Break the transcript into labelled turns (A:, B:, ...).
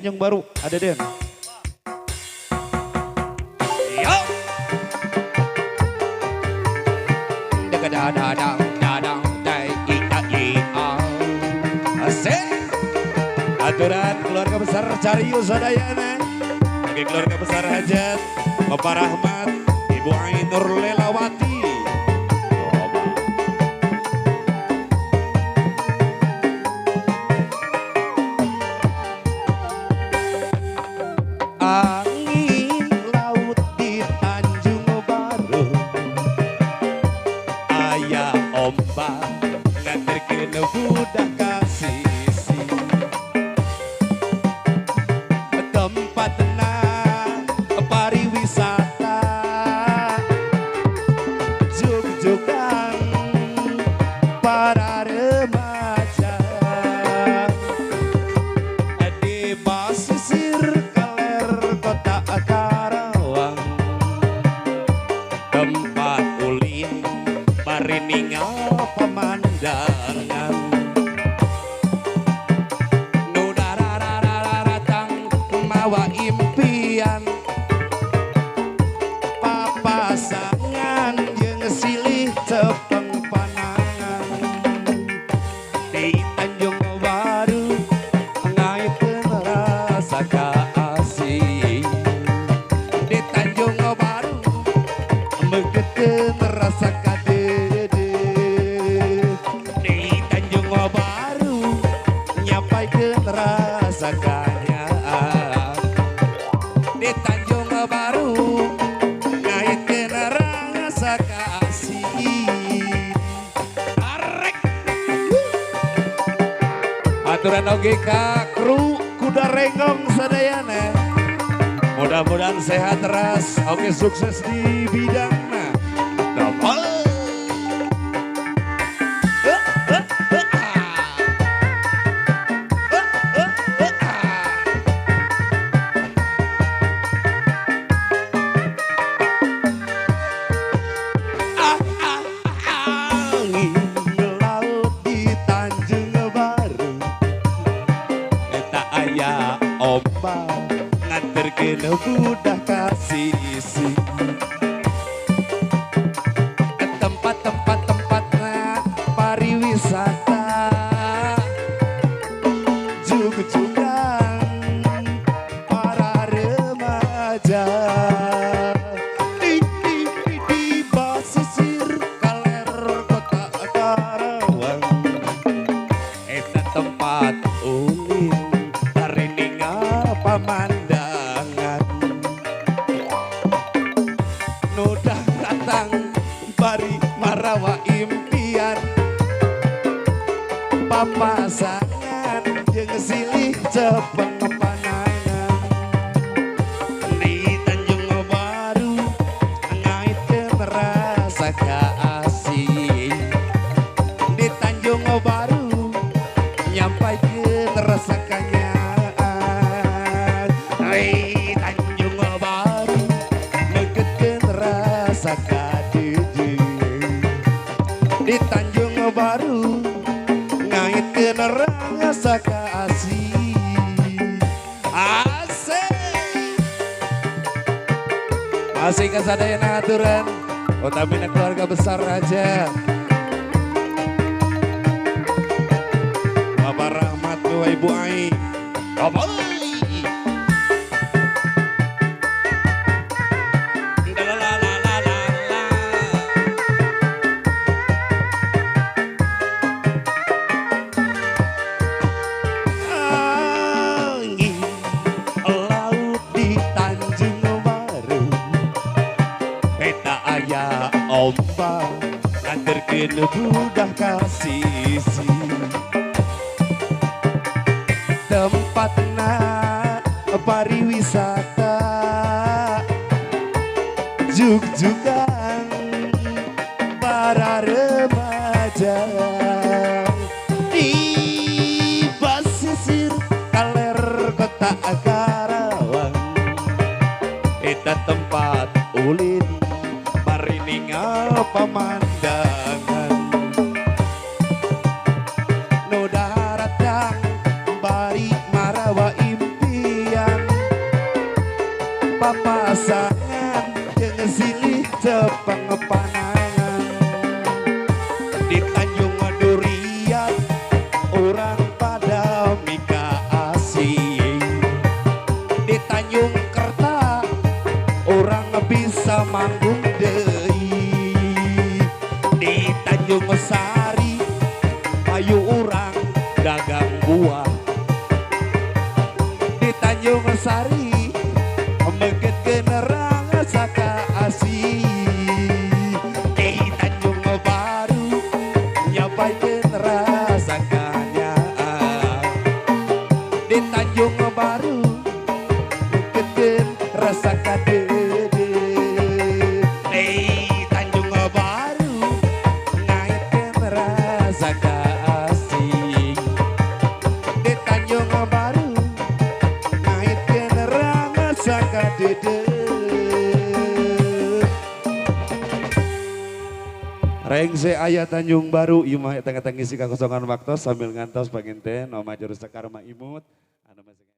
A: Tanjung Baru, ada Den. Yo. Dadang dadang dai ika ika. Asik. Aturan keluarga besar Carius Sadayana. Bagi keluarga besar Hajat, Bapak Rahmat, Ibu Ainur Lelawati. Angin laut di Tanjung Baru, ayah ombak nganterkeun budak kasisi. Tempatna pariwisata jug-jugan para remaja di basisir Kota Karawang, tempat ulin mari ninggal pemandangan. Nu datang mawa impian, papasangan jeung silih tepeng panangan. Di Tanjung Baru ngaitkeun rasa kasih. Di Tanjung Baru meukeutkeun rasa kadede. Di Tanjung Baru nyampaikeun rasa kanyaan. Di Tanjung Baru ngaitkeun rasa kasih. Arek. Aturan oge ka kru kuda renggong sadayana. Mudah-mudahan sehat terus, oke sukses di bidangna. Double. Angin laut di Tanjung Baru, eta aya ombak nganterkeun budak kasisi. Tempat-tempatna pariwisata jug-jugan para remaja di basisir kaler Kota Karawang. Eta tempat ulin hari ninggal pemandangan. Nudah datang bari marawa impian, papasangan jeung silih cepeng panangan. Di Tanjung Baru ngaitkeun rasa kasih. Di Tanjung Baru nyampaikeun rasa kanyaan. Di Tanjung Baru meukeutkeun rasa kadede. Di Tanjung Baru ngaitkeun rasa kasih. Asik. Masih kasadayana aturan utamina keluarga besar aja. Bapak Rahmat wa Ibu Ai. Double. Angin laut di Tanjung Baru, eta aya ombak nganterkeun budak kasisi. Tempatna pariwisata jug-jugan para remaja di basisir kaler Kota Karawang. Eta tempat ulin mari ninggal pemandangan. Nu datang bari marawa impian, pengepanangan di Tanjung Durian orang pada mika asing di Tanjung Kerta orang bisa manggung deui di Tanjung Sari ayu orang dagang buah di Tanjung Sari meget generang saka asih di Tanjung Baru nyapaikeun rasa kanyaan di Tanjung Baru megetkeun rasa kadede di Tanjung Baru ngaitkeun rasa kaasih di Tanjung Baru ngaitkeun rasa kadede. Rengse ayah Tanjung Baru, imah tengah-tengah ngisi kekosongan waktu sambil ngantos panginte, nama jurus sekar imut.